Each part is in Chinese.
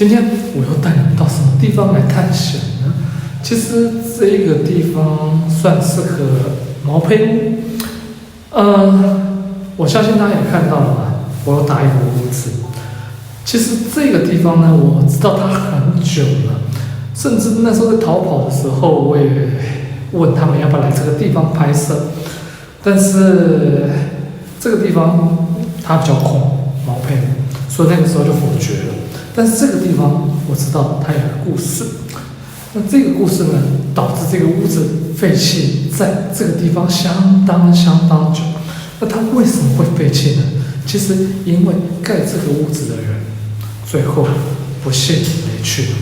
今天我又带你们到什么地方来探险呢？其实这个地方算是个毛坯屋，我相信大家也看到了嘛，我有打一个屋子。其实这个地方呢，我知道它很久了，甚至那时候在逃跑的时候，我也问他们要不要来这个地方拍摄，但是这个地方它比较空，毛坯屋，所以那个时候就否决了。但是这个地方我知道它有个故事，那这个故事呢，导致这个屋子废弃在这个地方相当久。那它为什么会废弃呢？其实因为盖这个屋子的人最后不幸离去了，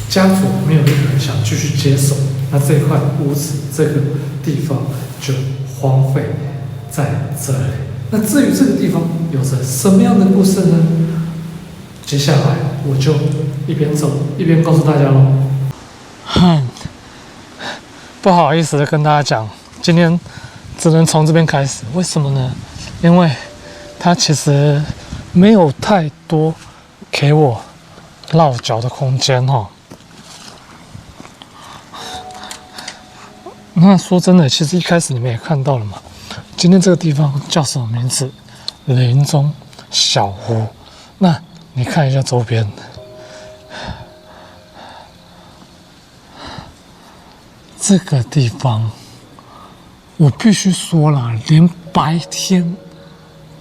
家族没有一个人想继续接手，那这块屋子这个地方就荒废在这里。那至于这个地方有着什么样的故事呢？接下来我就一边走一边告诉大家喽。不好意思的跟大家讲，今天只能从这边开始。为什么呢？因为它其实没有太多给我落脚的空间哈。那说真的，其实一开始你们也看到了嘛，今天这个地方叫什么名字？林中小屋。那你看一下周边，这个地方，我必须说了，连白天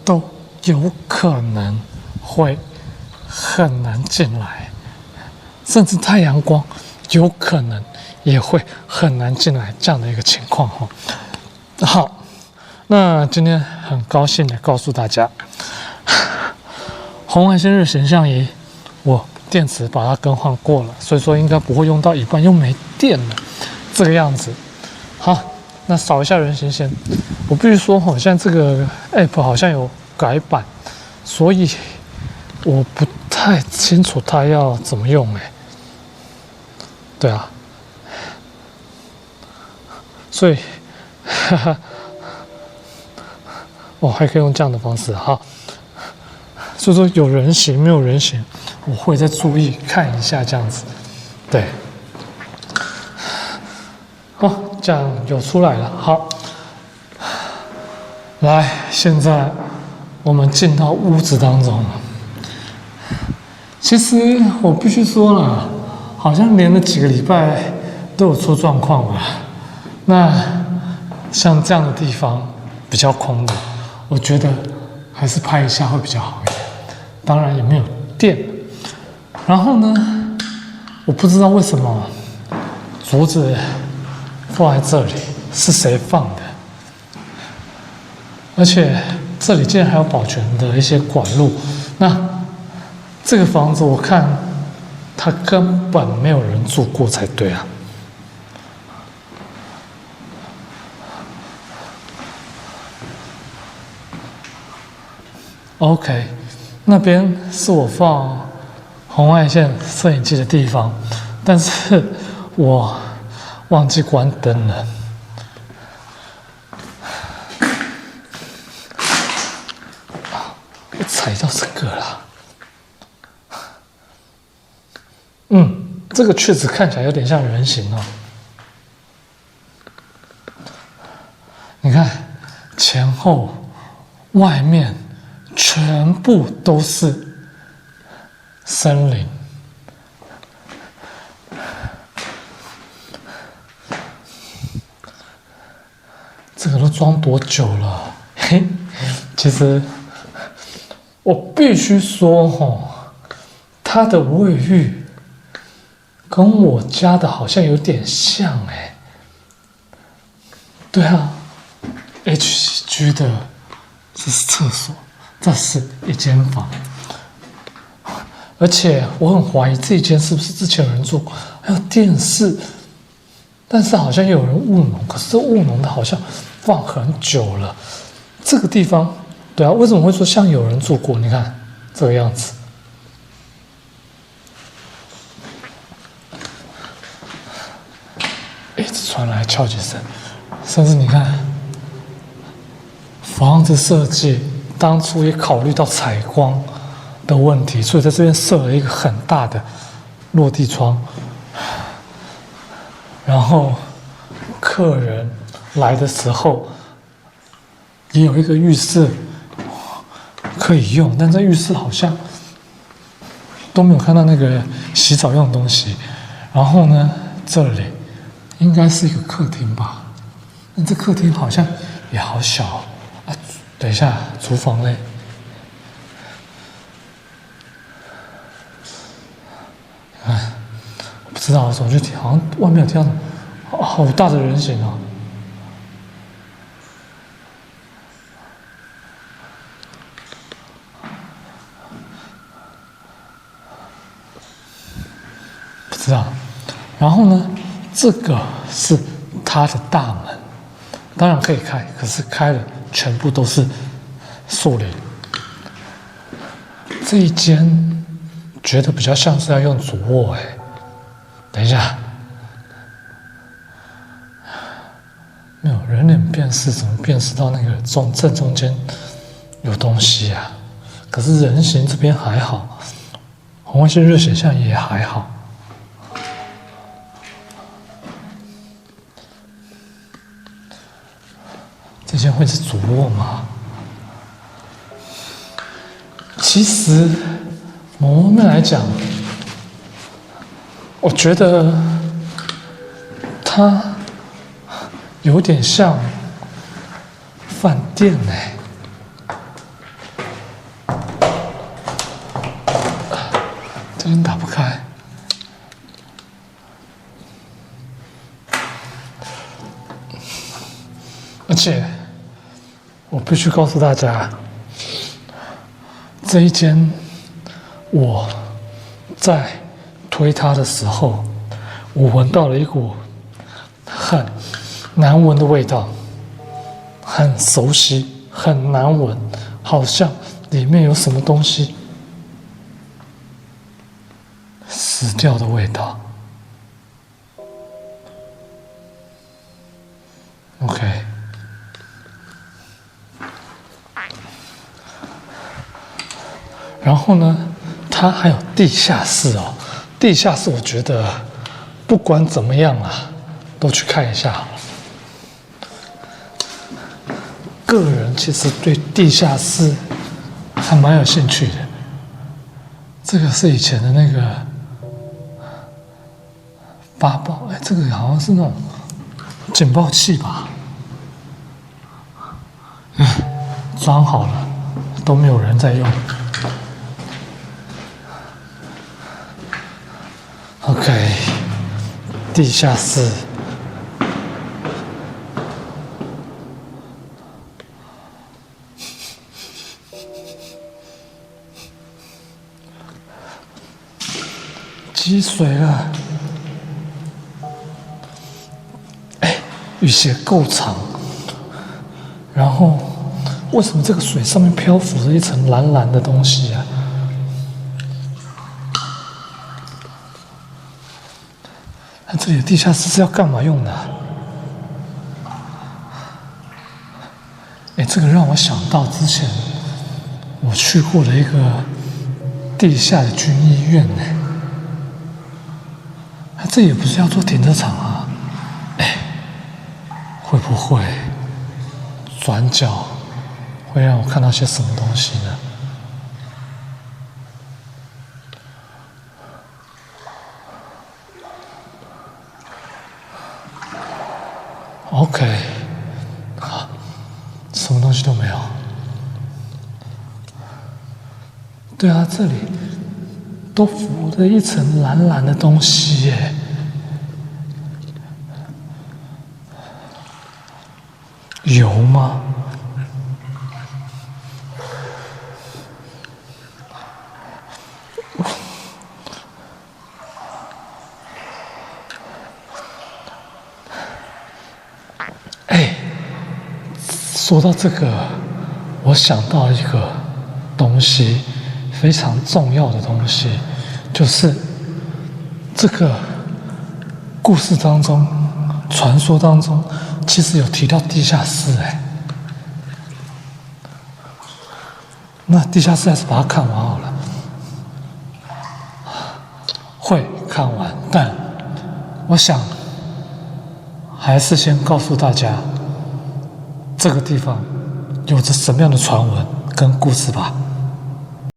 都有可能会很难进来，甚至太阳光有可能也会很难进来这样的一个情况哈。好，那今天很高兴的告诉大家，红外线日显像仪我电池把它更换过了，所以说应该不会用到一半又没电了，这个样子。好，那扫一下人形线。我必须说现在这个 app 好像有改版，所以我不太清楚它要怎么用对啊，所以还可以用这样的方式哈。所以说有人形没有人形，我会再注意看一下这样子。对，好，这样有出来了。好，来，现在我们进到屋子当中了。其实我必须说了，好像连了几个礼拜都有出状况吧。那像这样的地方比较空的，我觉得还是拍一下会比较好一点。当然也没有电。然后呢，我不知道为什么竹子放在这里，是谁放的？而且这里竟然还有保全的一些管路。那这个房子我看它根本没有人住过才对啊。OK， 那边是我放红外线摄影机的地方，但是我忘记关灯了。我踩到这个了。这个确实看起来有点像人形哦。你看前后外面全部都是森林，这个都装多久了？其实我必须说它的卫浴跟我家的好像有点像对啊 ，HG 的这是厕所，这是一间房，而且我很怀疑这间是不是之前有人住过，还有电视，但是好像也有人务农，可是这务农的好像放很久了。这个地方，对啊，为什么会说像有人住过？你看这个样子。一直传来敲击声，甚至你看，房子设计当初也考虑到采光的问题，所以在这边设了一个很大的落地窗，然后客人来的时候也有一个浴室可以用，但这浴室好像都没有看到那个洗澡用的东西。然后呢，这里应该是一个客厅吧？那这客厅好像也好小啊！等一下，厨房嘞？我不知道，我总觉得好像外面有听到好大的人形哦。不知道。然后呢，这个是它的大门，当然可以开，可是开了全部都是树林。这一间觉得比较像是要用主卧哎。等一下，没有人脸辨识，怎么辨识到那个正中间有东西啊？可是人形这边还好，红外线热显像也还好。这间会是主卧吗？其实某方面来讲，我觉得它有点像饭店哎。这边打不开。而且我必须告诉大家，这一间我在推它的时候，我闻到了一股很难闻的味道，很熟悉，很难闻，好像里面有什么东西死掉的味道。OK。然后呢，它还有地下室哦。地下室我觉得不管怎么样啊，都去看一下好了。个人其实对地下室还蛮有兴趣的。这个是以前的那个发报，这个好像是那种警报器吧？装好了，都没有人在用。OK， 地下室。积水了。雨鞋够长，然后为什么这个水上面漂浮着一层蓝蓝的东西啊？那这里的地下室是要干嘛用的啊？这个让我想到之前我去过的一个地下的军医院呢。这也不是要做停车场啊？会不会转角会让我看到些什么东西呢？OK， 好，什么东西都没有。对啊，这里都浮着一层蓝蓝的东西耶。油吗？说到这个，我想到一个东西，非常重要的东西，就是这个故事当中、传说当中，其实有提到地下室那地下室还是把它看完好了。会看完，但我想还是先告诉大家，这个地方有着什么样的传闻跟故事吧。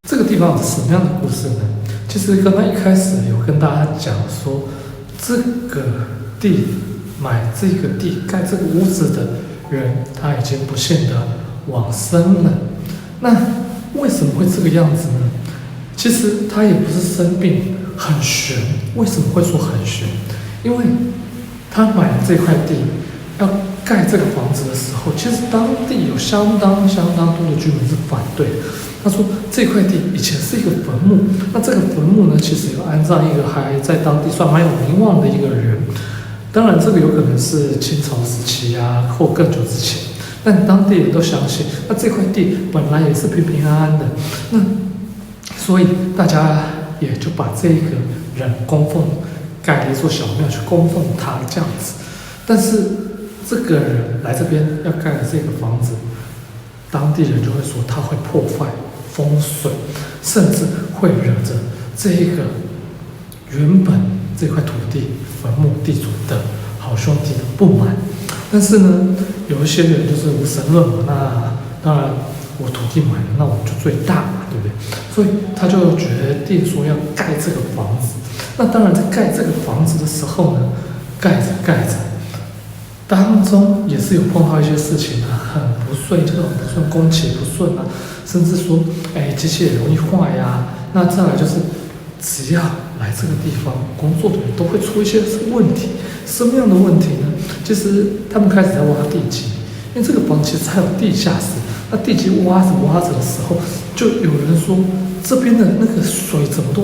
这个地方有什么样的故事呢？其实刚刚一开始有跟大家讲说，这个地买这个地盖这个屋子的人，他已经不幸的往生了。那为什么会这个样子呢？其实他也不是生病，很玄。为什么会说很玄？因为他买了这块地，要盖这个房子的时候，其实当地有相当多的居民是反对的。他说这块地以前是一个坟墓，那这个坟墓呢，其实有安葬一个还在当地算蛮有名望的一个人。当然，这个有可能是清朝时期啊，或更久之前。但当地人都相信，那这块地本来也是平平安安的，那所以大家也就把这个人供奉，盖了一座小庙去供奉他这样子。但是这个人来这边要盖的这个房子，当地人就会说他会破坏风水，甚至会惹着这个原本这块土地坟墓地主的好兄弟的不满。但是呢，有一些人就是无神论嘛，那当然我土地买了，那我就最大嘛，对不对？所以他就决定说要盖这个房子。那当然在盖这个房子的时候呢，盖着，当中也是有碰到一些事情啊，很不顺，这个很不顺，工期不顺啊，甚至说，机器也容易坏呀。那再来就是，只要来这个地方工作的人都会出一些问题。什么样的问题呢？其实他们开始在挖地基，因为这个房其实还有地下室。那地基挖着的时候，就有人说这边的那个水怎么都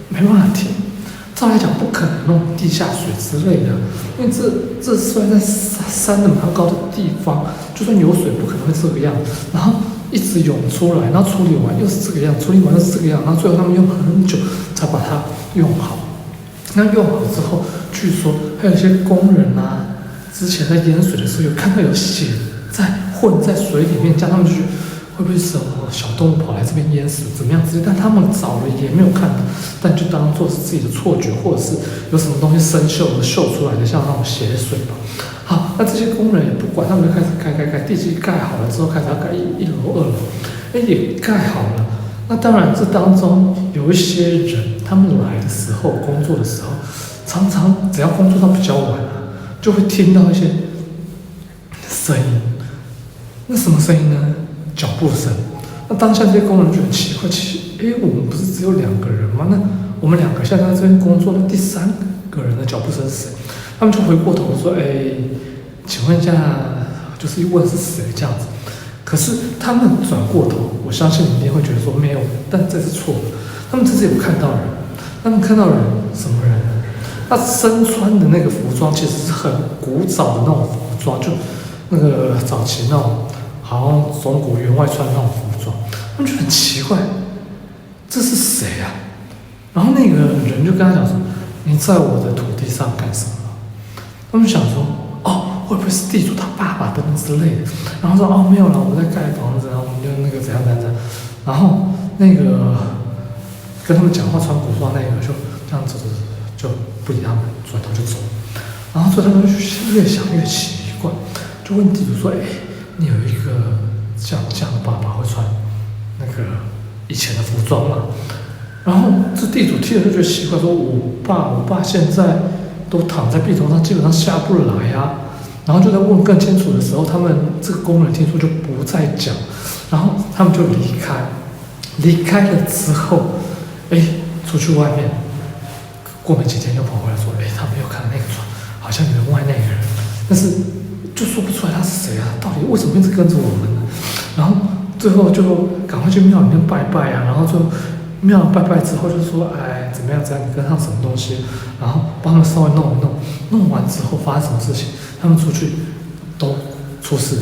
没办法停。照来讲不可能弄地下水之类的，因为这虽然在山的蛮高的地方，就算有水不可能会这个样。然后一直涌出来，然后处理完又是这个样，处理完又是这个样，然后最后他们用很久才把它用好。那用好之后，据说还有一些工人啊，之前在淹水的时候有看到有血混在水里面，这样他们就觉得会不会是什么小动物跑来这边淹死，怎么样之类？但他们找了也没有看到，但就当做是自己的错觉，或者是有什么东西生锈而锈出来的，像那种血水吧。好，那这些工人也不管，他们就开始盖，地基盖好了之后，开始要盖一楼、2楼，也盖好了。那当然，这当中有一些人，他们来的时候，工作的时候，常常只要工作到比较晚啊，就会听到一些声音。那什么声音呢？脚步声。那当下这些工人就很奇怪，我们不是只有2个人吗？那我们2个现在在这边工作，那第3个人的脚步声是谁？他们就回过头说：“请问一下，就是一问是谁这样子。”可是他们转过头，我相信你一定会觉得说没有，但这是错的。他们这次有看到人，他们看到人什么人呢？他身穿的那个服装其实是很古早的那种服装，就那个早期那种好像中国员外穿那种服装。他们就很奇怪，这是谁啊？然后那个人就跟他讲说：“你在我的土地上干什么？”他们想说：“会不会是地主他爸爸等等之类的？”然后说：“没有了，我们在盖房子，然后我们就那个怎样。”然后那个跟他们讲话穿古装那个就这样走，就不理他们，转头就走。然后所以他们就越想越奇怪，就问地主说：“你有一个这样的爸爸会穿那个以前的服装吗？”然后这地主听了就觉得奇怪，说：“我爸现在都躺在病床上，基本上下不来啊。”然后就在问更清楚的时候，他们这个工人听说就不再讲，然后他们就离开。离开了之后，出去外面，过没几天又跑回来说：“他没有看到那个船，好像员外那个人，但是就说不出来他是谁啊？到底为什么一直跟着我们呢？”然后最后就赶快去庙里面拜拜啊，然后就庙拜拜之后就说：“怎么样，你跟上什么东西？”然后帮他们稍微弄一弄，弄完之后发生什么事情？他们出去都出事，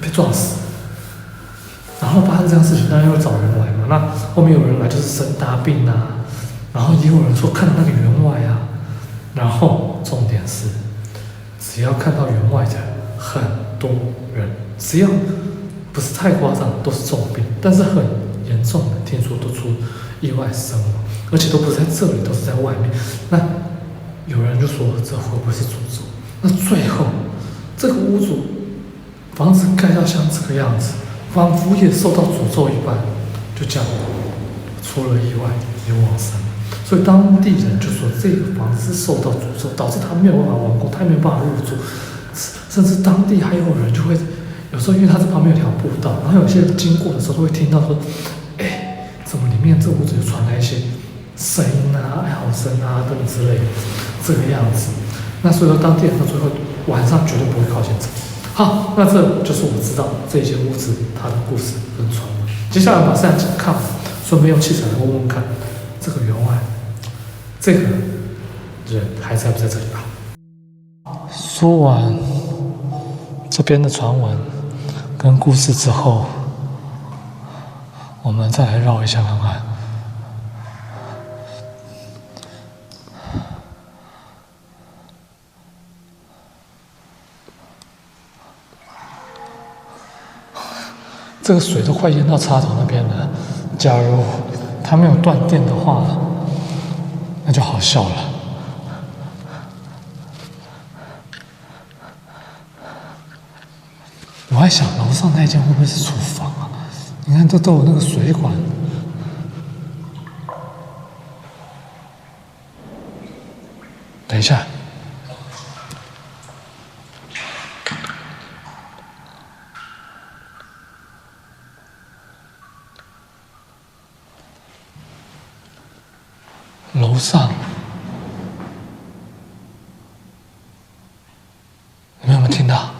被撞死。然后发生这样的事情，当然要找人来嘛。那后面有人来就是生大病啊，然后也有人说看到那个员外啊。然后重点是，只要看到员外的，很多人只要不是太夸张，都是重病，但是很严重的，听说都出意外身亡。而且都不是在这里，都是在外面。那有人就说这会不会是诅咒？那最后这个屋主房子盖到像这个样子，仿佛也受到诅咒一般，就这样出了意外也往生了。所以当地人就说这个房子是受到诅咒，导致他没有办法完工，他没有办法入住。甚至当地还有人就会有时候，因为他这旁边有条步道，然后有些人经过的时候都会听到说，哎，怎么里面这屋子就传来一些声音啊、哀嚎声啊等等之类的，这个样子。那所以说当地人到最后晚上绝对不会靠近这里。好，那这就是我知道这间屋子它的故事跟传闻。接下来马上看完，顺便用器材来问问看，这个员外，这个人还在不在这里吧？说完这边的传闻跟故事之后，我们再来绕一下看看。这个水都快淹到插头那边了，假如它没有断电的话，那就好笑了。我还想楼上那间会不会是厨房啊？你看，都有那个水管。等一下，楼上，你们有没有听到？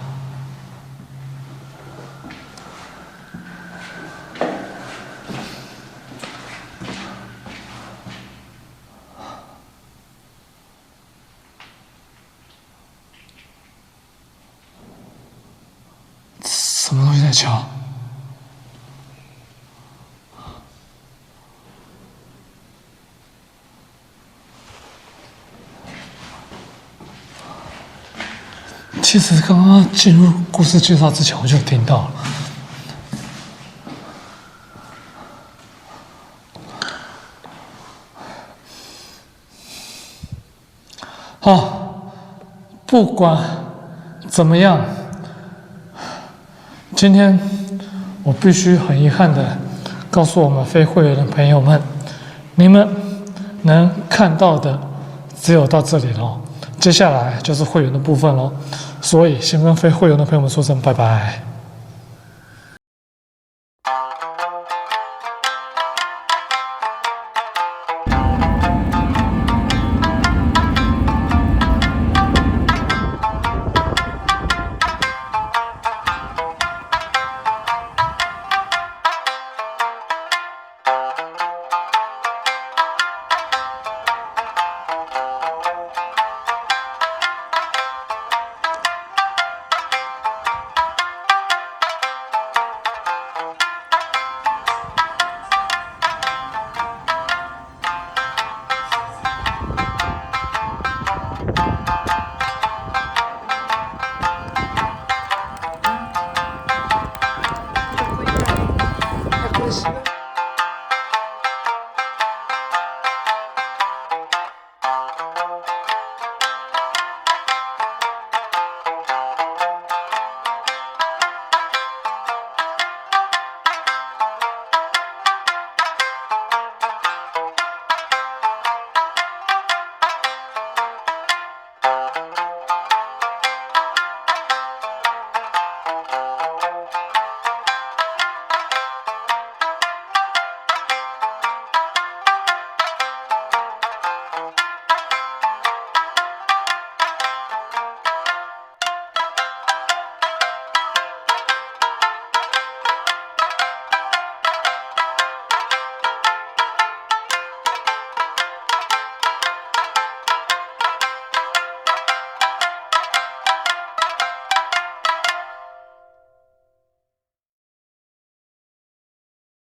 什么东西在敲？其实刚刚进入故事介绍之前，我就听到了。好，不管怎么样，今天我必须很遗憾的告诉我们非会员的朋友们，你们能看到的只有到这里咯，接下来就是会员的部分咯。所以先跟非会员的朋友们说声拜拜。